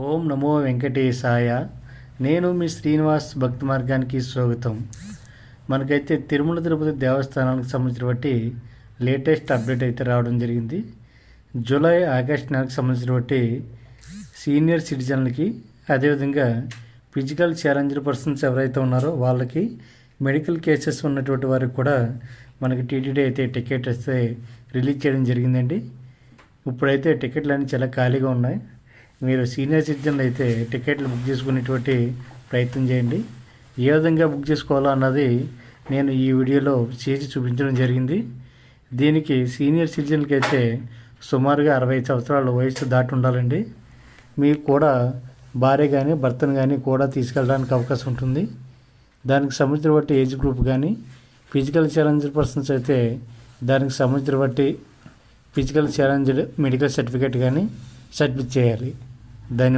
ఓం నమో వెంకటేశాయ. నేను మీ శ్రీనివాస్ భక్తి మార్గానికి స్వాగతం. మనకైతే తిరుమల తిరుపతి దేవస్థానానికి సంబంధించిన బట్టి లేటెస్ట్ అప్డేట్ అయితే రావడం జరిగింది. జూలై ఆగస్ట్ నెలకు సంబంధించిన బట్టి సీనియర్ సిటిజన్లకి, అదేవిధంగా ఫిజికల్ ఛాలెంజ్డ్ పర్సన్స్ ఎవరైతే ఉన్నారో వాళ్ళకి, మెడికల్ కేసెస్ ఉన్నటువంటి వారికి కూడా మనకి టీటీడీ అయితే టికెట్ వస్తే రిలీజ్ చేయడం జరిగిందండి. ఇప్పుడైతే టికెట్లు అన్నీ చాలా ఖాళీగా ఉన్నాయి. మీరు సీనియర్ సిటిజన్లు అయితే టికెట్లు బుక్ చేసుకునేటువంటి ప్రయత్నం చేయండి. ఏ విధంగా బుక్ చేసుకోవాలో అన్నది నేను ఈ వీడియోలో చేసి చూపించడం జరిగింది. దీనికి సీనియర్ సిటిజన్కి అయితే సుమారుగా 65 సంవత్సరాల వయసు దాటి ఉండాలండి. మీకు కూడా భార్య కానీ భర్తను కానీ కూడా తీసుకెళ్ళడానికి అవకాశం ఉంటుంది. దానికి సంబంధించిన బట్టి ఏజ్ గ్రూప్ కానీ, ఫిజికల్ ఛాలెంజ్డ్ పర్సన్స్ అయితే దానికి సంబంధించిన బట్టి ఫిజికల్ ఛాలెంజ్డ్ మెడికల్ సర్టిఫికేట్ కానీ సబ్మిట్ చేయాలి. ధన్యవాదాలు.